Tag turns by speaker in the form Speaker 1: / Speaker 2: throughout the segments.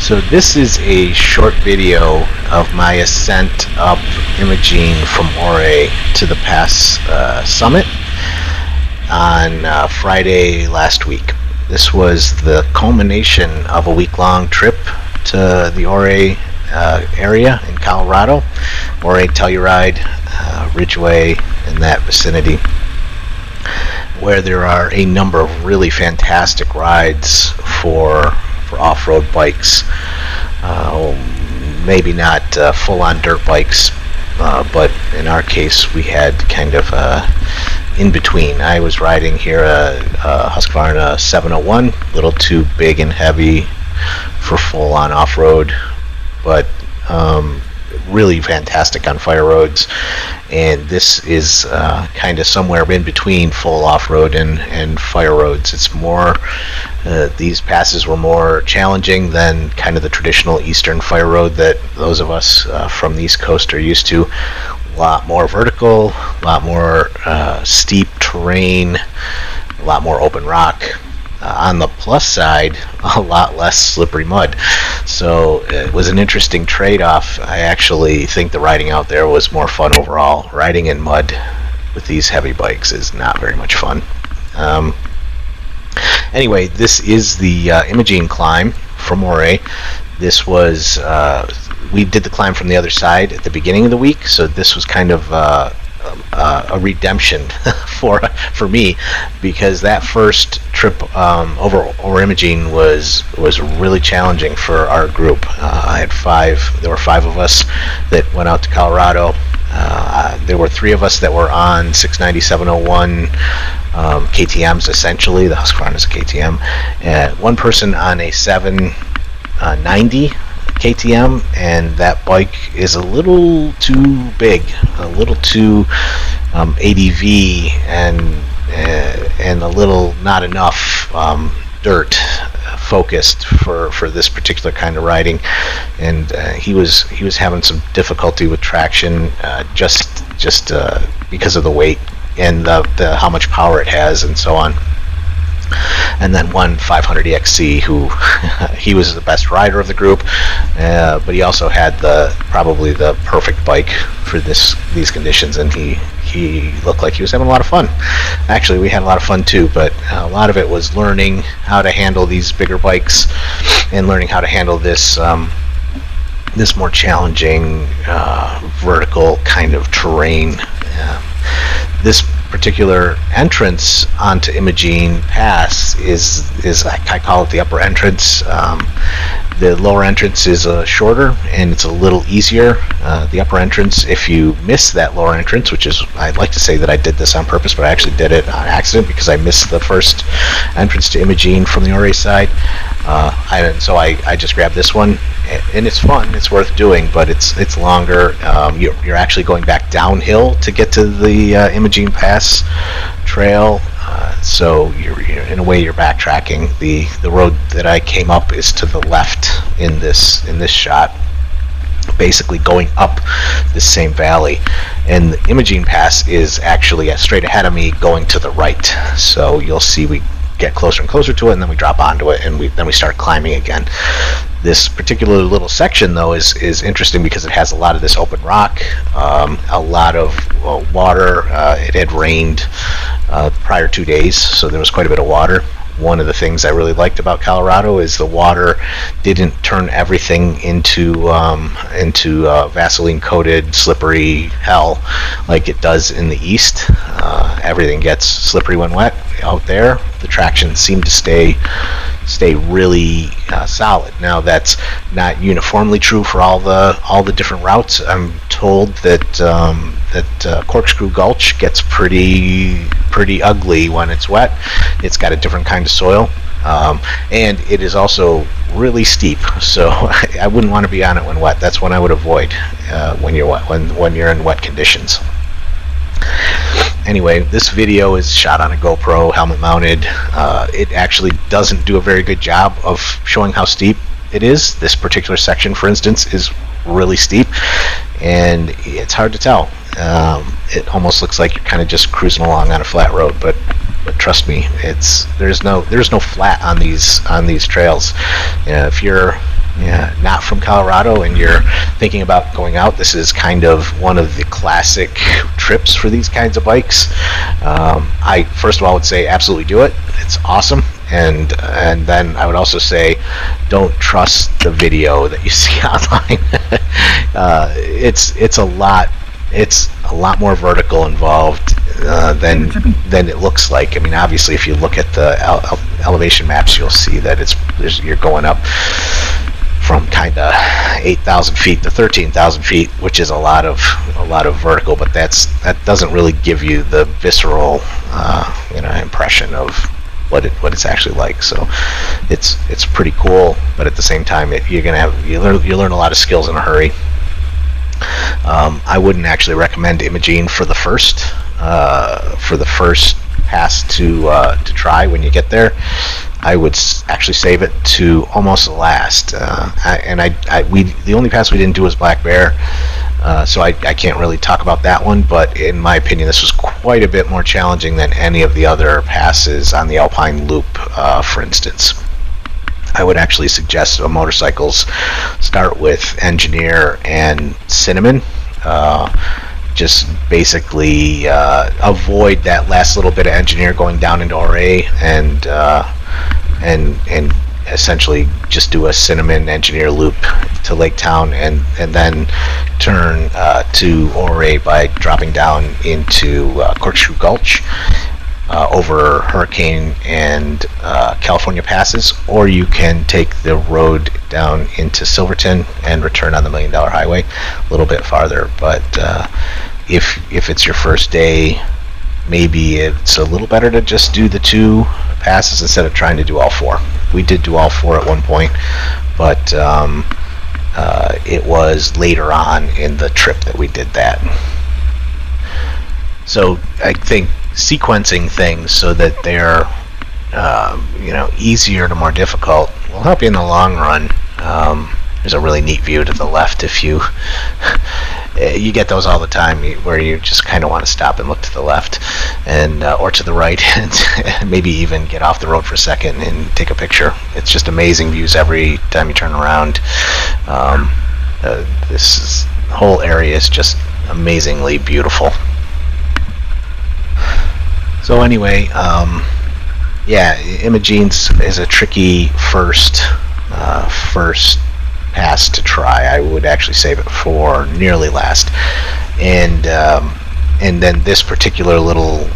Speaker 1: So this is a short video of my ascent up Imogene from Ouray to the pass summit on Friday last week. This was the culmination of a week-long trip to the Ouray area in Colorado, Ouray, Telluride, Ridgeway, and that vicinity, where there are a number of really fantastic rides for off-road bikes. Maybe not full-on dirt bikes, but in our case we had kind of in between. I was riding here a Husqvarna 701, a little too big and heavy for full-on off-road, but really fantastic on fire roads. And this is kind of somewhere in between full off-road and fire roads. It's more, these passes were more challenging than kind of the traditional eastern fire road that those of us from the East Coast are used to. A lot more vertical, a lot more steep terrain, a lot more open rock. On the plus side, a lot less slippery mud. So it was an interesting trade-off. I actually think the riding out there was more fun overall. Riding in mud with these heavy bikes is not very much fun. Anyway, this is the Imogene climb from Ouray. This was, we did the climb from the other side at the beginning of the week, so this was kind of a redemption for me, because that first trip over Imogene was really challenging for our group. I had there were five of us that went out to Colorado. There were three of us that were on 690-701 KTMs, essentially. The Husqvarna is a KTM. One person on a 790 KTM, and that bike is a little too big, a little too ADV, and a little not enough dirt focused for this particular kind of riding. And he was having some difficulty with traction, just because of the weight and the how much power it has and so on. And then one 500 EXC, who he was the best rider of the group, but he also had probably the perfect bike for these conditions, and he looked like he was having a lot of fun. Actually, we had a lot of fun too, but a lot of it was learning how to handle these bigger bikes and learning how to handle this more challenging vertical kind of terrain. This particular entrance onto Imogene Pass is I call it the upper entrance. The lower entrance is shorter and it's a little easier. The upper entrance, if you miss that lower entrance, which is, I'd like to say that I did this on purpose, but I actually did it on accident because I missed the first entrance to Imogene from the Ouray side. So I just grabbed this one, and it's fun. It's worth doing, but it's longer. You're actually going back downhill to get to the Imogene Pass trail. So you're in a way you're backtracking. The road that I came up is to the left in this shot, basically going up this same valley, and the Imogene Pass is actually straight ahead of me going to the right. So you'll see we get closer and closer to it, and then we drop onto it, and then we start climbing again. This particular little section, though, is interesting because it has a lot of this open rock, a lot of water. It had rained prior 2 days, so there was quite a bit of water. One of the things I really liked about Colorado is the water didn't turn everything into Vaseline-coated, slippery hell like it does in the east. Everything gets slippery when wet. Out there, the traction seemed to stay really solid. Now, that's not uniformly true for all the different routes. I'm told that Corkscrew Gulch gets pretty ugly when it's wet. It's got a different kind of soil, and it is also really steep. So I wouldn't want to be on it when wet. That's when I would avoid when you're wet, when you're in wet conditions. Anyway, this video is shot on a GoPro, helmet mounted. It actually doesn't do a very good job of showing how steep it is. This particular section, for instance, is really steep, and it's hard to tell. It almost looks like you're kind of just cruising along on a flat road, but trust me, there's no flat on these trails. If you're not from Colorado and you're thinking about going out, this is kind of one of the classic trips for these kinds of bikes. I first of all would say absolutely do it. It's awesome. And then I would also say don't trust the video that you see online. It's a lot more vertical involved than it looks like. I mean, obviously, if you look at the elevation maps, you'll see that you're going up from kind of 8,000 feet to 13,000 feet, which is a lot of vertical. But that doesn't really give you the visceral impression of what it's actually like. So it's pretty cool, but at the same time, you learn a lot of skills in a hurry. I wouldn't actually recommend Imogene for the first pass to try when you get there. I would actually save it to almost the last. The only pass we didn't do was Black Bear, so I can't really talk about that one. But in my opinion, this was quite a bit more challenging than any of the other passes on the Alpine Loop, for instance. I would actually suggest motorcycles start with Engineer and Cinnamon. Just basically avoid that last little bit of Engineer going down into Ouray, and essentially just do a Cinnamon Engineer loop to Lake Town, and then turn to Ouray by dropping down into Corkscrew Gulch, over Hurricane and California passes, or you can take the road down into Silverton and return on the $1 Million Highway a little bit farther. But if it's your first day, maybe it's a little better to just do the 2 passes instead of trying to do all 4. We did do all 4 at one point, but it was later on in the trip that we did that. So I think sequencing things so that they're easier to more difficult will help you in the long run. There's a really neat view to the left if you get those all the time, where you just kind of want to stop and look to the left and or to the right, and maybe even get off the road for a second and take a picture. It's just amazing views every time you turn around. This whole area is just amazingly beautiful. So anyway, Imogene's is a tricky first pass to try. I would actually save it for nearly last, and then this particular little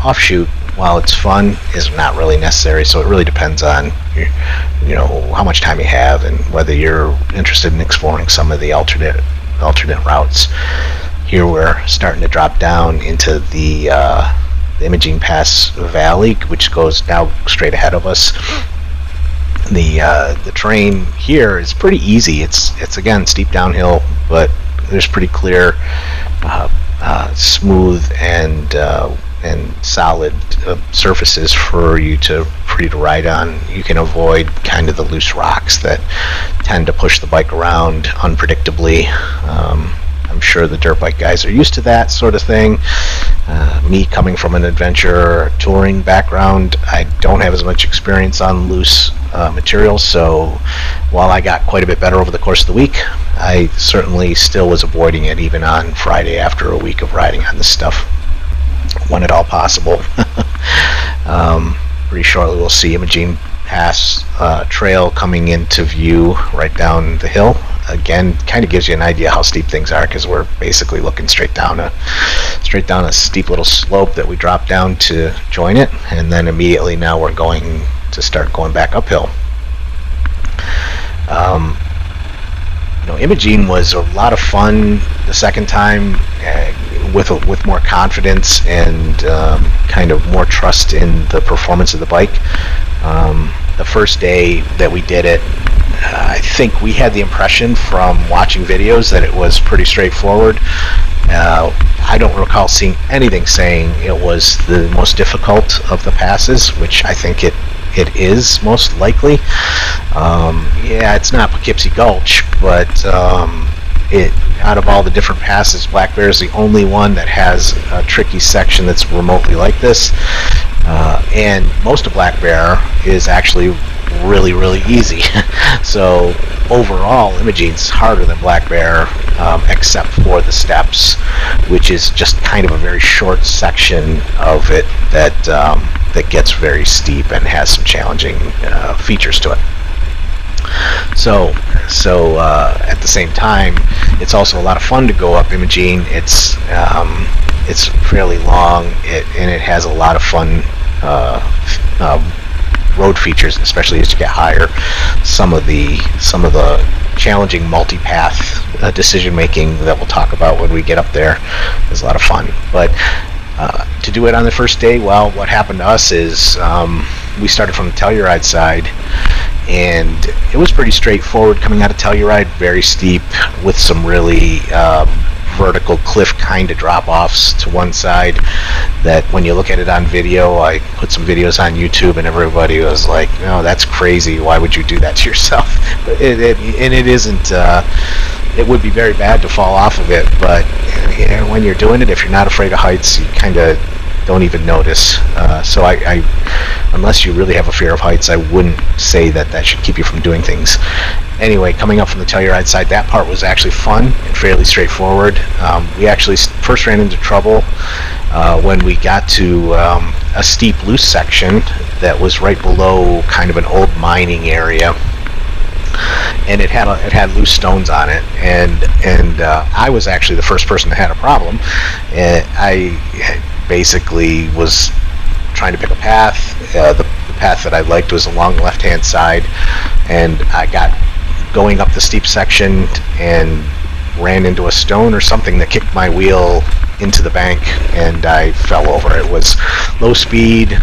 Speaker 1: offshoot, while it's fun, is not really necessary. So it really depends on how much time you have and whether you're interested in exploring some of the alternate routes. Here we're starting to drop down into the Imogene Pass Valley, which goes now straight ahead of us. The terrain here is pretty easy. It's again steep downhill, but there's pretty clear, smooth and solid surfaces for you to ride on. You can avoid kind of the loose rocks that tend to push the bike around unpredictably. I'm sure the dirt bike guys are used to that sort of thing. Me coming from an adventure touring background, I don't have as much experience on loose materials, so while I got quite a bit better over the course of the week, I certainly still was avoiding it even on Friday after a week of riding on this stuff, when at all possible. Pretty shortly we'll see Imogene Pass trail coming into view right down the hill. Again, kind of gives you an idea how steep things are, because we're basically looking straight down a steep little slope that we drop down to join it, and then immediately now we're going to start going back uphill. Imogene was a lot of fun the second time, with more confidence and kind of more trust in the performance of the bike. The first day that we did it, I think we had the impression from watching videos that it was pretty straightforward. I don't recall seeing anything saying it was the most difficult of the passes, which I think it is most likely. It's not Poughkeepsie Gulch, but out of all the different passes, Black Bear is the only one that has a tricky section that's remotely like this. And most of Black Bear is actually really, really easy. So overall, Imogene's harder than Black Bear, except for the steps, which is just kind of a very short section of it that gets very steep and has some challenging features to it. So at the same time, it's also a lot of fun to go up Imogene. It's fairly long, and it has a lot of fun road features, especially as you get higher. Some of the challenging multi-path decision making that we'll talk about when we get up there is a lot of fun. But to do it on the first day, well, what happened to us is we started from the Telluride side, and it was pretty straightforward coming out of Telluride, very steep with some really vertical cliff kind of drop-offs to one side that when you look at it on video, I put some videos on YouTube and everybody was like, no, that's crazy, why would you do that to yourself? But it isn't, it would be very bad to fall off of it, but you know, when you're doing it, if you're not afraid of heights, you kind of don't even notice. So I unless you really have a fear of heights, I wouldn't say that should keep you from doing things. Anyway, coming up from the Telluride side, that part was actually fun and fairly straightforward. We actually first ran into trouble when we got to a steep loose section that was right below kind of an old mining area, and it had loose stones on it, and I was actually the first person that had a problem. I basically was trying to pick a path. The path that I liked was along the left-hand side, and I got going up the steep section and ran into a stone or something that kicked my wheel into the bank, and I fell over. It was low speed,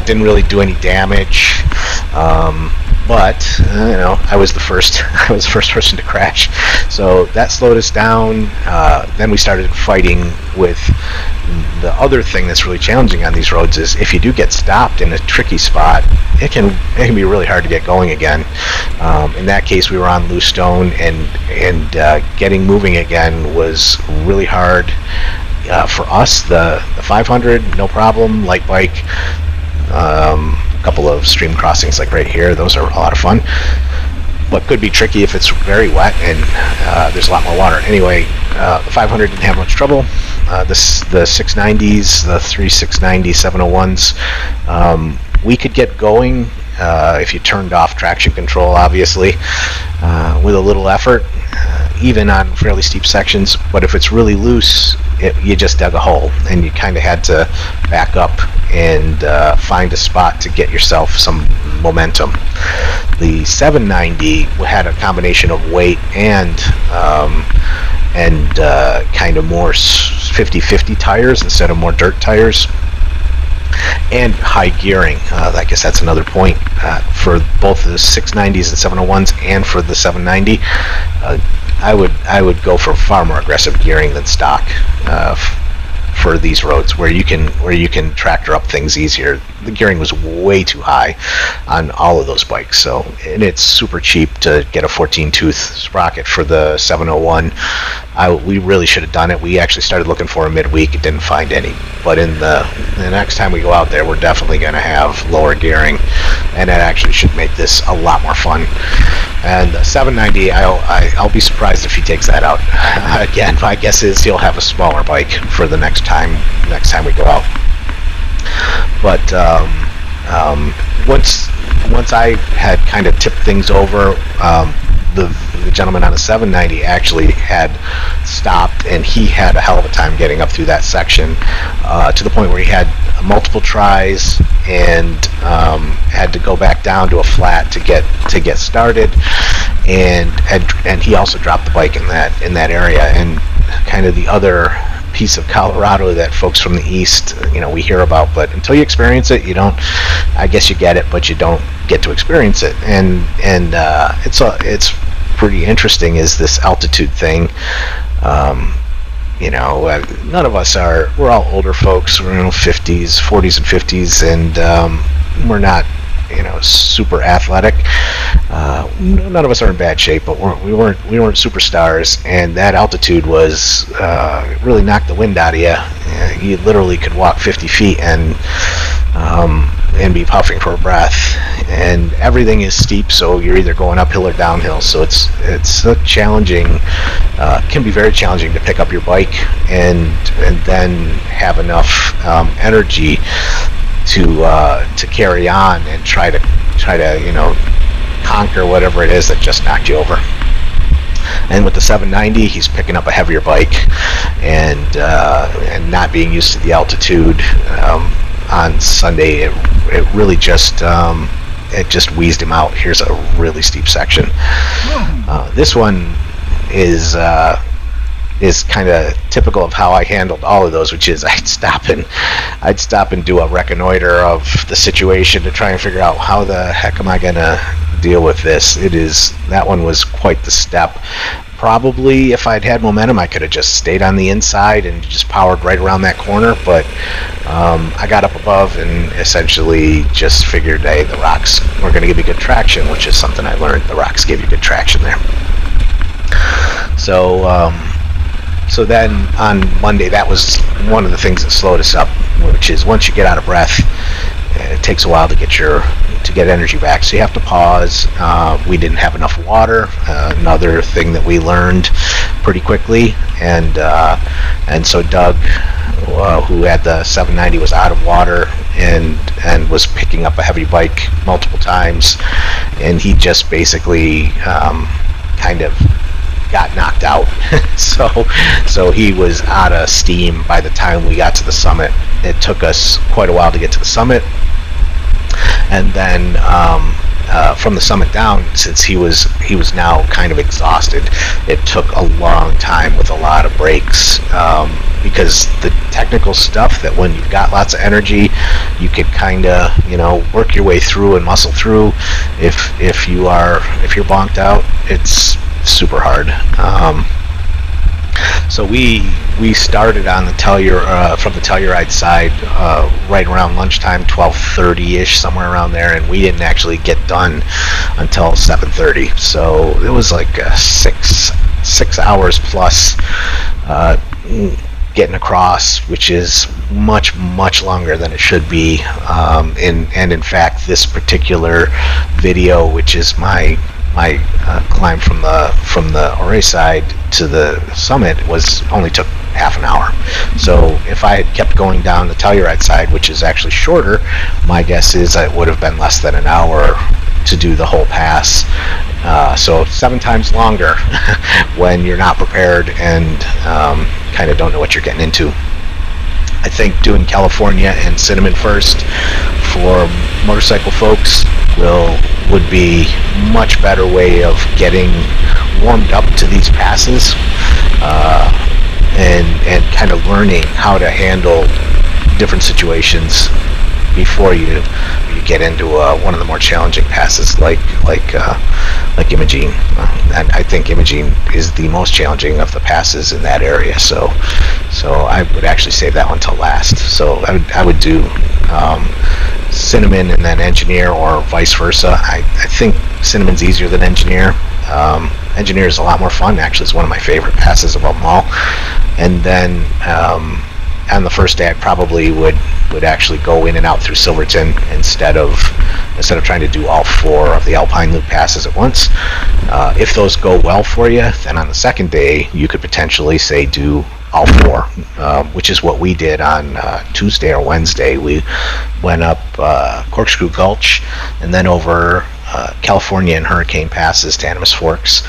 Speaker 1: didn't really do any damage, but you know, I was the first person to crash, so that slowed us down. Then we started fighting with the other thing that's really challenging on these roads is if you do get stopped in a tricky spot, it can be really hard to get going again. In that case, we were on loose stone, and getting moving again was really hard. For us, the 500, no problem, light bike. A couple of stream crossings like right here, those are a lot of fun, but could be tricky if it's very wet and there's a lot more water. Anyway, the 500 didn't have much trouble. The 690s, the 3690 701s, we could get going if you turned off traction control, obviously, with a little effort, even on fairly steep sections. But if it's really loose, you just dug a hole, and you kind of had to back up and find a spot to get yourself some momentum. The 790 had a combination of weight and kind of more 50-50 tires instead of more dirt tires, and high gearing. I guess that's another point for both the 690s and 701s, and for the 790. I would go for far more aggressive gearing than stock for these roads where you can tractor up things easier. The gearing was way too high on all of those bikes. So, and it's super cheap to get a 14-tooth sprocket for the 701. We really should have done it. We actually started looking for a midweek and didn't find any. But in the next time we go out there, we're definitely going to have lower gearing, and that actually should make this a lot more fun. And the 790, I'll be surprised if he takes that out. Again, my guess is he'll have a smaller bike for the next time we go out. But once I had kind of tipped things over, the gentleman on the 790 actually had stopped, and he had a hell of a time getting up through that section, to the point where he had multiple tries and had to go back down to a flat to get started, and he also dropped the bike in that area. And kind of the other piece of Colorado that folks from the east, we hear about, but until you experience it, you don't. I guess you get it, but you don't get to experience it. And it's pretty interesting, is this altitude thing. None of us are. We're all older folks. We're in 40s and 50s, and we're not super athletic. None of us are in bad shape, but we weren't superstars, and that altitude was really knocked the wind out of you. You literally could walk 50 feet and be puffing for breath. and everything is steep, so you're either going uphill or downhill. So it's a challenging, can be very challenging to pick up your bike and then have enough energy to carry on and try to conquer whatever it is that just knocked you over. And with the 790, he's picking up a heavier bike, and not being used to the altitude. On Sunday, it really just wheezed him out. Here's a really steep section. This one is kind of typical of how I handled all of those, which is I'd stop and do a reconnoiter of the situation to try and figure out how the heck am I gonna deal with this. That one was quite the step. Probably if I'd had momentum, I could have just stayed on the inside and just powered right around that corner, but I got up above and essentially just figured, hey, the rocks were going to give you good traction, which is something I learned. The rocks give you good traction there. So then on Monday, that was one of the things that slowed us up, which is once you get out of breath, it takes a while to get energy back, so you have to pause. We didn't have enough water, another thing that we learned pretty quickly, and so Doug, who had the 790, was out of water and was picking up a heavy bike multiple times, and he just basically kind of got knocked out. so he was out of steam by the time we got to the summit. It took us quite a while to get to the summit, and then from the summit down, since he was now kind of exhausted, it took a long time with a lot of breaks, because the technical stuff that when you've got lots of energy, you could kind of work your way through and muscle through. If you're bonked out, it's super hard. So we started on the from the Telluride side right around lunchtime, 12:30ish, somewhere around there, and we didn't actually get done until 7:30. So it was like 6 hours plus getting across, which is much longer than it should be. And in fact, this particular video, which is my climb from the Ouray side to the summit, only took half an hour. So if I had kept going down the Telluride side, which is actually shorter, my guess is it would have been less than an hour to do the whole pass. So 7 times longer when you're not prepared and kind of don't know what you're getting into. I think doing California and Cinnamon first for motorcycle folks would be much better way of getting warmed up to these passes, and kind of learning how to handle different situations before you get into one of the more challenging passes like Imogene. And I think Imogene is the most challenging of the passes in that area. So I would actually save that one till last. So I would do Cinnamon and then Engineer, or vice versa. I think Cinnamon's easier than Engineer. Engineer is a lot more fun. Actually, it's one of my favorite passes of them all. And then on the first day, I probably would actually go in and out through Silverton instead of trying to do all 4 of the Alpine Loop passes at once. If those go well for you, then on the second day you could potentially say do all 4, which is what we did on Tuesday or Wednesday. We went up Corkscrew Gulch and then over California and Hurricane Passes to Animas Forks,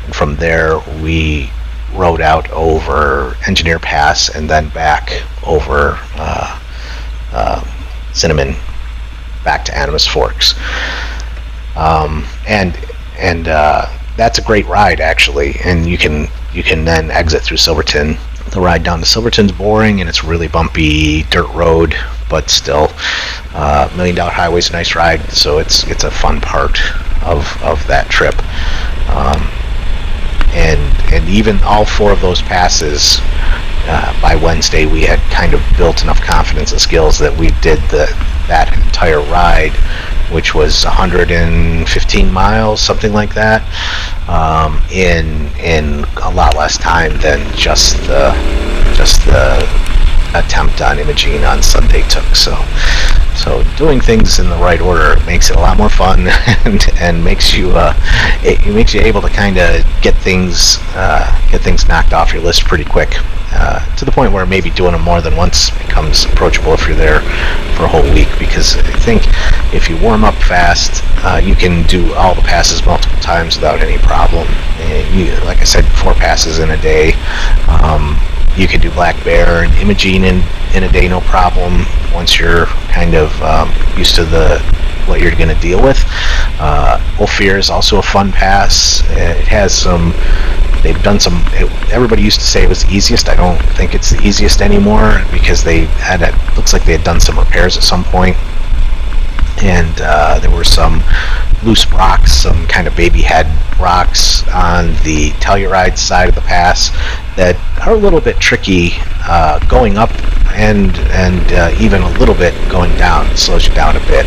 Speaker 1: and from there we rode out over Engineer Pass and then back over Cinnamon back to Animas Forks. And that's a great ride, actually, and you can then exit through Silverton. The ride down to Silverton's boring and it's really bumpy dirt road, but still $1 Million Highway's a nice ride, so it's a fun part of that trip. And even all 4 of those passes, by Wednesday we had kind of built enough confidence and skills that we did that entire ride, which was 115 miles, something like that, in a lot less time than just the attempt on Imogene on Sunday took. So So doing things in the right order makes it a lot more fun, and makes you it makes you able to kind of get things knocked off your list pretty quick, to the point where maybe doing them more than once becomes approachable if you're there for a whole week. Because I think if you warm up fast, you can do all the passes multiple times without any problem. Like I said, 4 passes in a day. You can do Black Bear and Imogene in a day, no problem, once you're kind of used to what you're going to deal with. Ophir is also a fun pass. It has some. They've done some. Everybody used to say it was the easiest. I don't think it's the easiest anymore, because looks like they had done some repairs at some point, and there were some loose rocks, some kind of baby head rocks on the Telluride side of the pass that are a little bit tricky going up, and even a little bit going down. It slows you down a bit.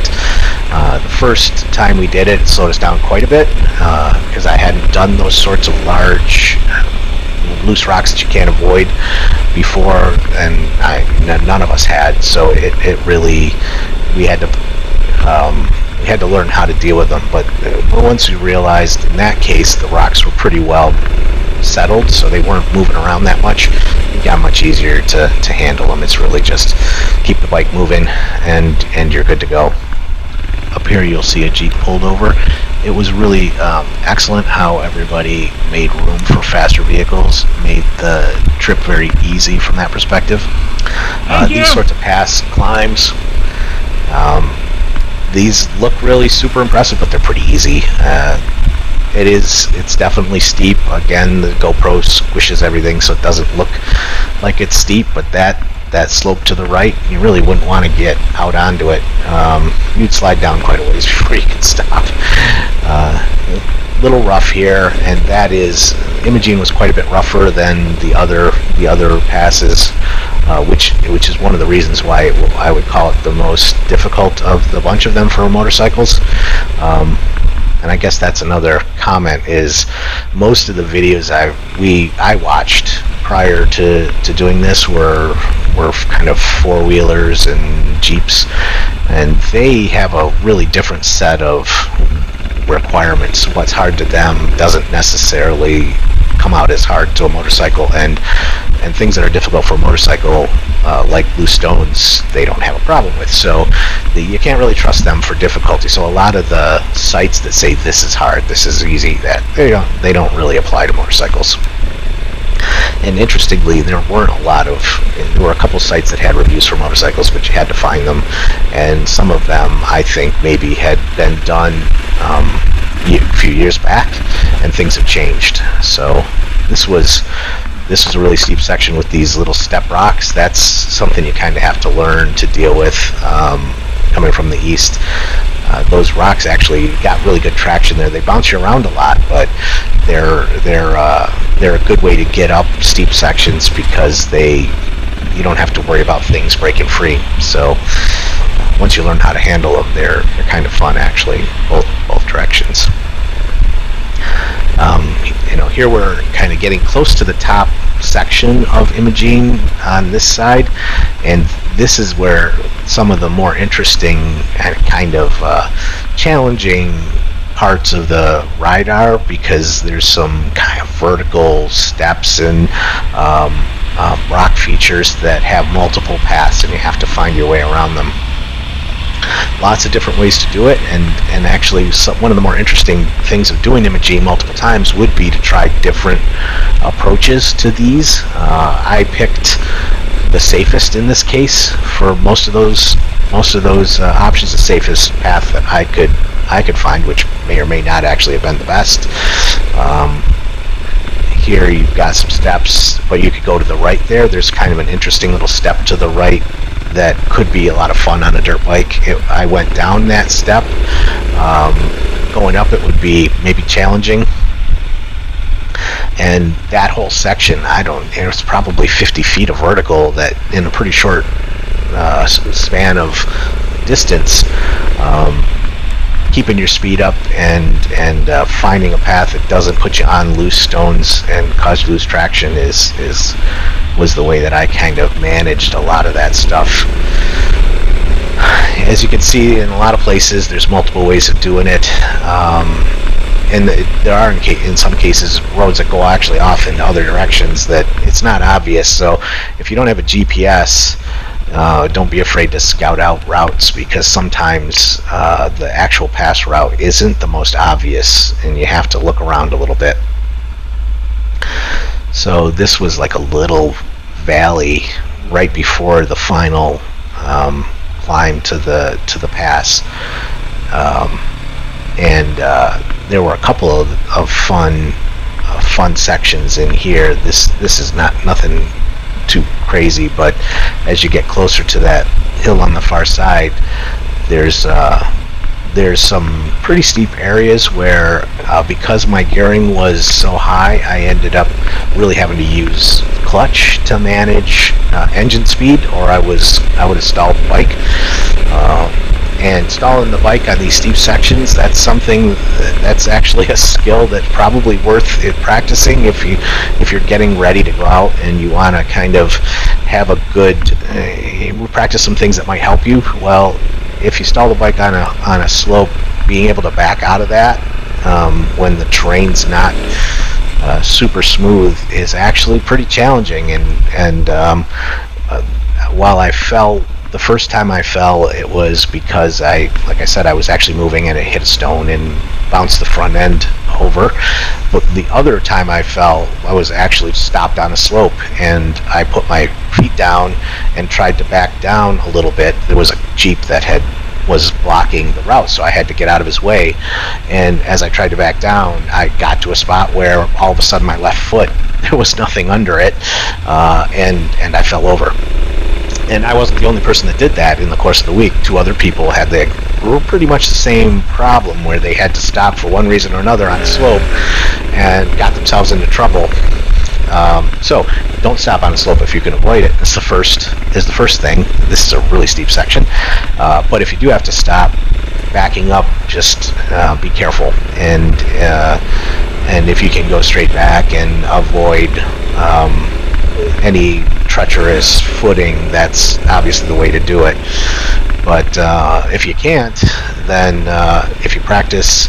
Speaker 1: The first time we did it, it slowed us down quite a bit, because I hadn't done those sorts of large loose rocks that you can't avoid before, and none of us had. So it really, we had to learn how to deal with them. But once we realized, in that case, the rocks were pretty well settled, so they weren't moving around that much. It got much easier to handle them. It's really just keep the bike moving, and you're good to go. Up here you'll see a Jeep pulled over. It was really excellent how everybody made room for faster vehicles, made the trip very easy from that perspective. These sorts of pass climbs, these look really super impressive, but they're pretty easy. It's definitely steep. Again, the GoPro squishes everything so it doesn't look like it's steep, but that slope to the right, you really wouldn't want to get out onto it. You'd slide down quite a ways before you could stop. Little rough here, and that is, Imogene was quite a bit rougher than the other passes, which is one of the reasons why I would call it the most difficult of the bunch of them for motorcycles. And I guess that's another comment, is most of the videos I watched prior to doing this were kind of 4-wheelers and Jeeps, and they have a really different set of requirements. What's hard to them doesn't necessarily come out as hard to a motorcycle, and things that are difficult for a motorcycle, like loose stones, they don't have a problem with. So you can't really trust them for difficulty. So a lot of the sites that say this is hard, this is easy, that they don't really apply to motorcycles. And interestingly, there were a couple sites that had reviews for motorcycles, but you had to find them, and some of them I think maybe had been done a few years back, and things have changed. So this was a really steep section with these little step rocks. That's something you kind of have to learn to deal with coming from the east. Those rocks actually got really good traction there. They bounce you around a lot, but they're a good way to get up steep sections, because you don't have to worry about things breaking free. So once you learn how to handle them, they're kind of fun, actually, both directions. Here we're kind of getting close to the top section of Imogene on this side, and this is where some of the more interesting and kind of challenging parts of the ride are, because there's some kind of vertical steps and rock features that have multiple paths, and you have to find your way around them. Lots of different ways to do it, and actually one of the more interesting things of doing Imogene multiple times would be to try different approaches to these. I picked the safest in this case for most of those options, the safest path that I could find, which may or may not actually have been the best. Here you've got some steps, but you could go to the right there. There's kind of an interesting little step to the right that could be a lot of fun on a dirt bike. I went down that step. Going up it would be maybe challenging. And that whole section, it's probably 50 feet of vertical that in a pretty short span of distance. Keeping your speed up and finding a path that doesn't put you on loose stones and cause you lose traction was the way that I kind of managed a lot of that stuff. As you can see, in a lot of places, there's multiple ways of doing it. And there are, in some cases, roads that go actually off in other directions that it's not obvious. So if you don't have a GPS, don't be afraid to scout out routes, because sometimes the actual pass route isn't the most obvious, and you have to look around a little bit. So this was like a little valley right before the final climb to the pass, and there were a couple of fun sections in here. This is nothing too crazy, but as you get closer to that hill on the far side, there's some pretty steep areas where because my gearing was so high, I ended up really having to use clutch to manage engine speed, or I would have stalled the bike. And stalling the bike on these steep sections, that's something that's actually a skill that's probably worth it practicing if you're getting ready to go out and you want to kind of have a good practice some things that might help you. Well, if you stall the bike on a slope, being able to back out of that when the terrain's not super smooth is actually pretty challenging. And while I fell the first time I fell, it was because like I said, I was actually moving and it hit a stone and bounced the front end over. But the other time I fell, I was actually stopped on a slope, and I put my feet down and tried to back down a little bit. There was a Jeep that was blocking the route, so I had to get out of his way. And as I tried to back down, I got to a spot where all of a sudden my left foot, there was nothing under it, and I fell over. And I wasn't the only person that did that in the course of the week. Two other people were pretty much the same problem, where they had to stop for one reason or another on a slope and got themselves into trouble. So don't stop on a slope if you can avoid it. That's the first thing. This is a really steep section, but if you do have to stop, backing up, just be careful, and if you can go straight back and avoid any treacherous footing, that's obviously the way to do it. But if you can't, then if you practice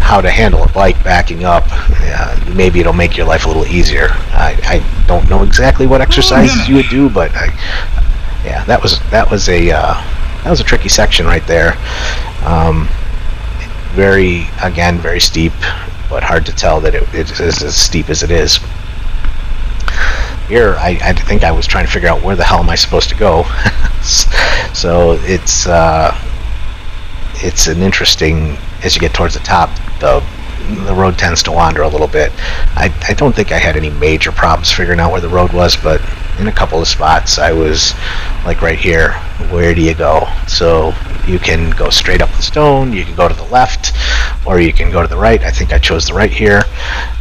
Speaker 1: how to handle a bike backing up, maybe it'll make your life a little easier. I don't know exactly what exercises you would do, but that was a tricky section right there. Very steep, but hard to tell that it is as steep as it is. Here, I think I was trying to figure out where the hell am I supposed to go. So it's an interesting, as you get towards the top, the road tends to wander a little bit. I don't think I had any major problems figuring out where the road was, but in a couple of spots I was like, right here, where do you go? So you can go straight up the stone, you can go to the left, or you can go to the right. I think I chose the right here.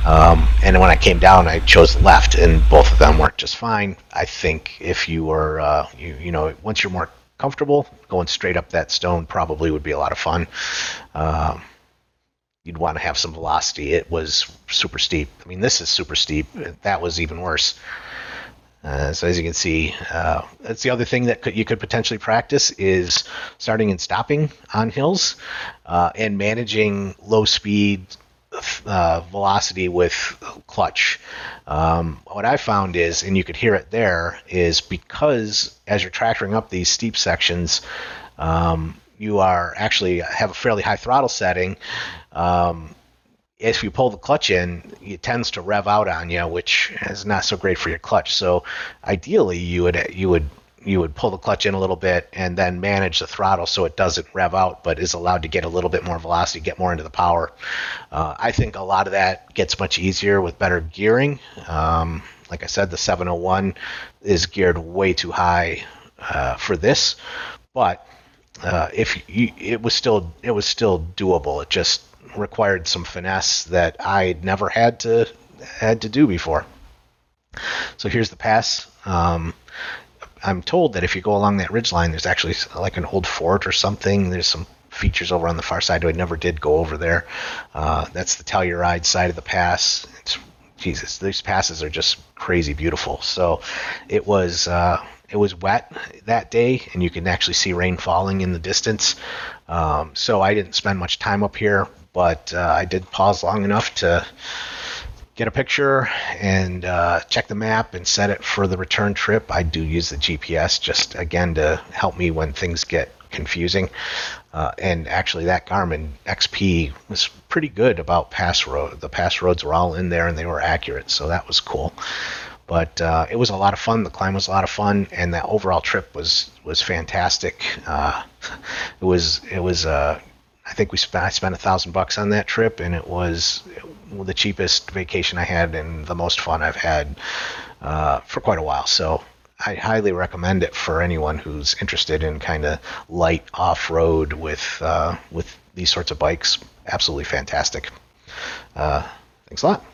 Speaker 1: And when I came down, I chose the left, and both of them worked just fine. I think if you were, once you're more comfortable, going straight up that stone probably would be a lot of fun. You'd want to have some velocity. It was super steep. I mean, this is super steep. That was even worse. So as you can see, that's the other thing that you could potentially practice, is starting and stopping on hills and managing low speed velocity with clutch. What I found is, and you could hear it there, is because as you're tractoring up these steep sections, you are actually have a fairly high throttle setting. If you pull the clutch in, it tends to rev out on you, which is not so great for your clutch. So ideally, you would pull the clutch in a little bit and then manage the throttle so it doesn't rev out, but is allowed to get a little bit more velocity, get more into the power. I think a lot of that gets much easier with better gearing. Like I said, the 701 is geared way too high for this, but it was still doable. It just required some finesse that I'd never had to do before. So here's the pass. I'm told that if you go along that ridgeline, there's actually like an old fort or something. There's some features over on the far side. I never did go over there. That's the Telluride side of the pass. Jesus, these passes are just crazy beautiful. So it was it was wet that day, and you can actually see rain falling in the distance. So I didn't spend much time up here, but I did pause long enough to get a picture and check the map and set it for the return trip. I do use the GPS just again to help me when things get confusing. And actually, that Garmin XP was pretty good about pass road. The pass roads were all in there and they were accurate, so that was cool. But it was a lot of fun. The climb was a lot of fun, and that overall trip was fantastic. It was. I think I spent $1,000 on that trip, and it was the cheapest vacation I had and the most fun I've had for quite a while. So I highly recommend it for anyone who's interested in kind of light off-road with these sorts of bikes. Absolutely fantastic. Thanks a lot.